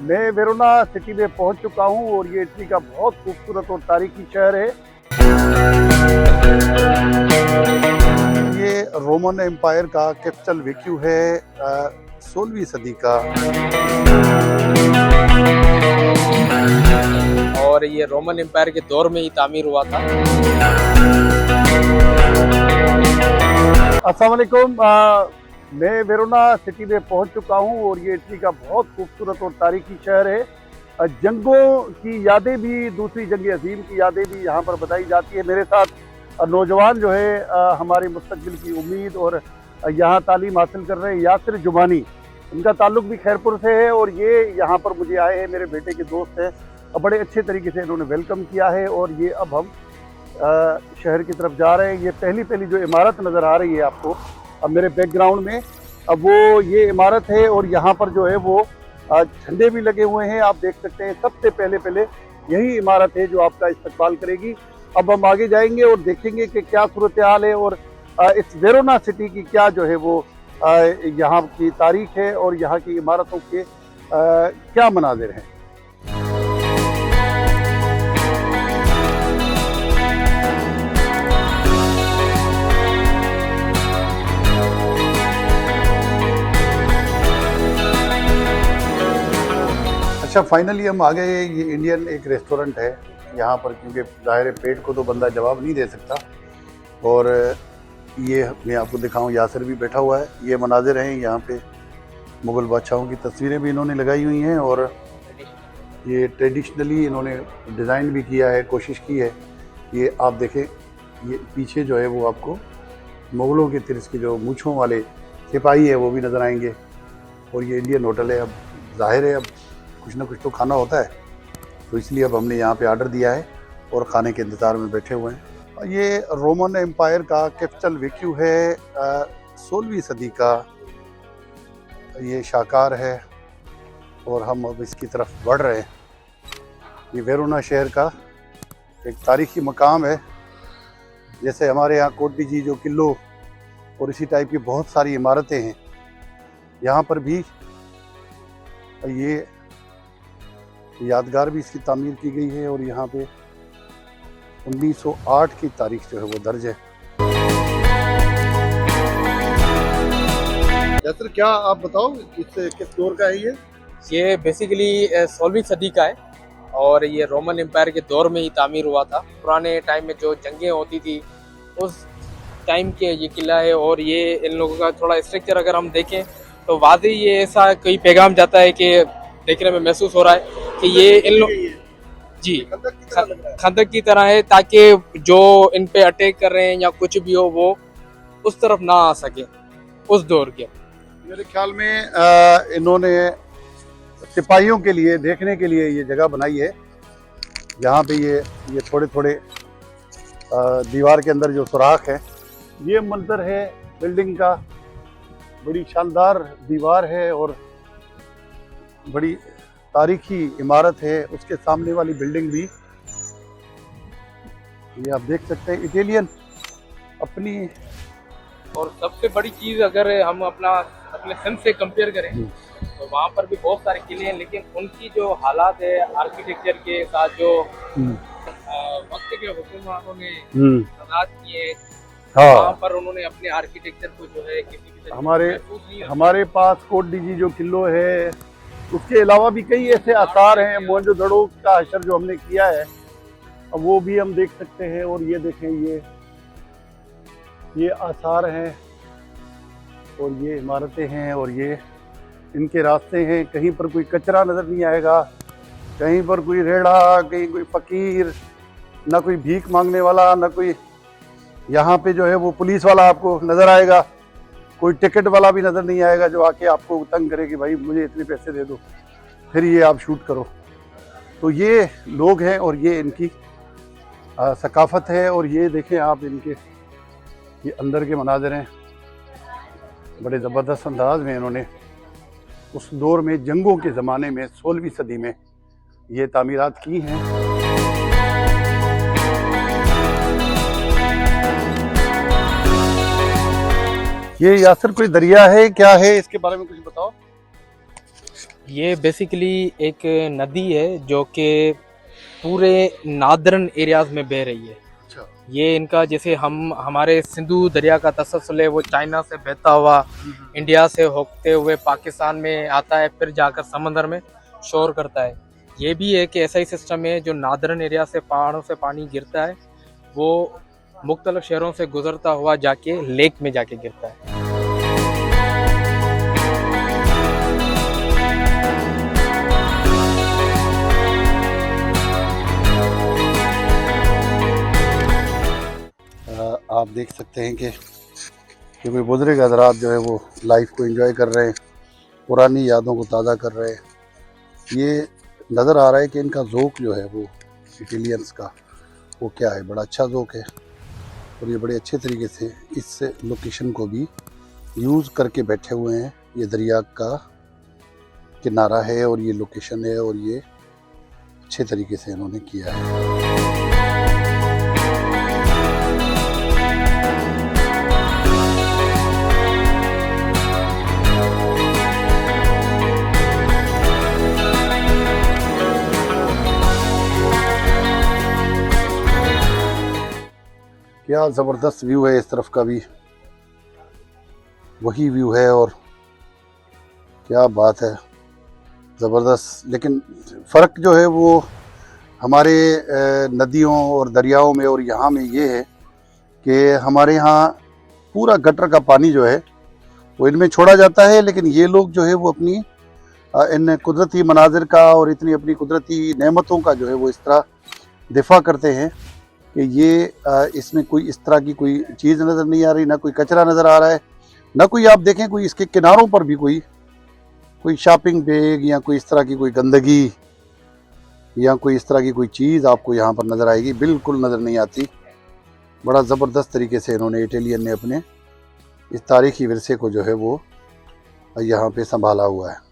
मैं Verona city में पहुंच चुका हूं और ये इटली का बहुत खूबसूरत और तारीखी शहर है। ये रोमन एम्पायर का कैपिटल वेक्यू है 16वीं सदी का। और ये रोमन एम्पायर के दौर में ही तामीर हुआ था। अस्सलाम वालेकुम। मैं वेरोना सिटी में पहुंच चुका हूं और ये इटली का बहुत खूबसूरत और तारीखी शहर है। जंगों की यादें भी, दूसरी जंग अजीम की यादें भी यहाँ पर बताई जाती है। मेरे साथ नौजवान जो है हमारे मुस्तकबिल की उम्मीद और यहाँ तालीम हासिल कर रहे हैं यासिर जुमानी। इनका ताल्लुक भी खैरपुर से है और ये यहाँ पर मुझे आए हैं, मेरे बेटे के दोस्त हैं। बड़े अच्छे तरीके से इन्होंने वेलकम किया है और ये अब हम शहर की तरफ जा रहे हैं। ये पहली जो इमारत नज़र आ रही है आपको अब मेरे बैकग्राउंड में, अब वो ये इमारत है और यहाँ पर जो है वो झंडे भी लगे हुए हैं, आप देख सकते हैं। सबसे पहले यही इमारत है जो आपका इस्तकबाल करेगी। अब हम आगे जाएंगे और देखेंगे कि क्या सूरत हाल है और इस वेरोना सिटी की क्या जो है वो यहाँ की तारीख है और यहाँ की इमारतों के क्या मनाजिर हैं। अच्छा, फाइनली हम आ गए। ये इंडियन एक रेस्टोरेंट है यहाँ पर, क्योंकि ज़ाहिर है पेट को तो बंदा जवाब नहीं दे सकता। और ये मैं आपको दिखाऊं, यासिर भी बैठा हुआ है। ये मनाजिर हैं यहाँ पे, मुग़ल बादशाहों की तस्वीरें भी इन्होंने लगाई हुई हैं और ये ट्रेडिशनली इन्होंने डिज़ाइन भी किया है, कोशिश की है। ये आप देखें, ये पीछे जो है वो आपको मुग़लों के तिरस के जो मूँछों वाले सिपाही है वो भी नज़र आएंगे। और ये इंडियन होटल है। अब ज़ाहिर है अब कुछ ना कुछ तो खाना होता है, तो इसलिए अब हमने यहाँ पे आर्डर दिया है और खाने के इंतज़ार में बैठे हुए हैं। ये रोमन एम्पायर का कैपिटल वेक्यू है 16वीं सदी का। ये शाहकार है और हम अब इसकी तरफ बढ़ रहे हैं। ये वेरोना शहर का एक तारीखी मकाम है। जैसे हमारे यहाँ कोट डी जी जो किलो और इसी टाइप की बहुत सारी इमारतें हैं, यहाँ पर भी ये यादगार भी इसकी तामीर की गई है और यहाँ पे 1908 की तारीख जो है वो दर्ज है। यासिर, क्या आप बताओ किस दौर का है ये बेसिकली 16वीं सदी का है और ये रोमन एम्पायर के दौर में ही तामीर हुआ था। पुराने टाइम में जो जंगें होती थी उस टाइम के ये किला है। और ये इन लोगों का थोड़ा स्ट्रक्चर अगर हम देखें तो वाकई ये ऐसा कोई पैगाम जाता है कि देखने में महसूस हो रहा है कि ये इन लोग जी खंदक की तरह है, ताकि जो इन पे अटैक कर रहे हैं या कुछ भी हो वो उस तरफ ना आ सके उस दौर के। मेरे ख्याल में इन्होंने सिपाहियों के लिए देखने के लिए ये जगह बनाई है। यहाँ पे ये थोड़े दीवार के अंदर जो सुराख है, ये मंजर है बिल्डिंग का। बड़ी शानदार दीवार है और बड़ी तारीखी इमारत है। उसके सामने वाली बिल्डिंग भी ये आप देख सकते हैं, इटालियन अपनी। और सबसे बड़ी चीज़ अगर हम अपने सन से कंपेयर करें तो वहाँ पर भी बहुत सारे किले हैं, लेकिन उनकी जो हालात है आर्किटेक्चर के साथ जो वक्त के हुक्मरानों ने सदात किए, वहाँ पर उन्होंने अपने आर्किटेक्चर को जो है किसी भी हमारे पास कोट डी जी जो किलो है, उसके अलावा भी कई ऐसे आसार हैं। मोहनजोदड़ो का हशर जो हमने किया है अब वो भी हम देख सकते हैं। और ये देखें, ये आसार हैं और ये इमारतें हैं और ये इनके रास्ते हैं। कहीं पर कोई कचरा नज़र नहीं आएगा, कहीं पर कोई रेड़ा, कहीं कोई फ़कीर, ना कोई भीख मांगने वाला, ना कोई यहाँ पे जो है वो पुलिस वाला आपको नज़र आएगा। कोई टिकट वाला भी नज़र नहीं आएगा जो आके आपको तंग करे कि भाई मुझे इतने पैसे दे दो फिर ये आप शूट करो। तो ये लोग हैं और ये इनकी सकाफत है। और ये देखें आप, इनके ये अंदर के मनाज़िर हैं। बड़े ज़बरदस्त अंदाज में इन्होंने उस दौर में, जंगों के ज़माने में, 16वीं सदी में ये तामीरात की हैं। ये यासिर कोई दरिया है, क्या है, इसके बारे में कुछ बताओ। ये बेसिकली एक नदी है जो कि पूरे नादरन एरियाज में बह रही है। अच्छा। ये इनका जैसे हमारे सिंधु दरिया का तसलसल है वो चाइना से बहता हुआ इंडिया से होते हुए पाकिस्तान में आता है, फिर जाकर समंदर में शोर करता है। ये भी एक ऐसा ही सिस्टम है जो नादरन एरिया से पहाड़ों से पानी गिरता है, वो मुख्तलिफ शहरों से गुजरता हुआ जाके लेक में जाके गिरता है। आप देख सकते हैं कि क्योंकि बुजुर्ग हजरात जो है वो लाइफ को एंजॉय कर रहे हैं, पुरानी यादों को ताज़ा कर रहे हैं। ये नज़र आ रहा है कि इनका ज़ोक जो है वो इटालियंस का वो क्या है, बड़ा अच्छा ज़ोक है और ये बड़े अच्छे तरीके से इस लोकेशन को भी यूज़ करके बैठे हुए हैं। ये दरिया का किनारा है और ये लोकेशन है और ये अच्छे तरीके से इन्होंने किया है। क्या ज़बरदस्त व्यू है, इस तरफ का भी वही व्यू है और क्या बात है, ज़बरदस्त। लेकिन फ़र्क जो है वो हमारे नदियों और दरियाओं में और यहाँ में ये है कि हमारे यहाँ पूरा गटर का पानी जो है वो इनमें छोड़ा जाता है, लेकिन ये लोग जो है वो अपनी इन कुदरती मनाजिर का और इतनी अपनी कुदरती नेमतों का जो है वो इस तरह दिफा करते हैं कि ये इसमें कोई इस तरह की कोई चीज़ नज़र नहीं आ रही, ना कोई कचरा नज़र आ रहा है, ना कोई आप देखें कोई इसके किनारों पर भी कोई शॉपिंग बैग या कोई इस तरह की कोई गंदगी या कोई इस तरह की कोई चीज़ आपको यहाँ पर नज़र आएगी, बिल्कुल नज़र नहीं आती। बड़ा ज़बरदस्त तरीके से इन्होंने इटालियन ने अपने इस तारीख़ी विरसे को जो है वो यहाँ पे संभाला हुआ है।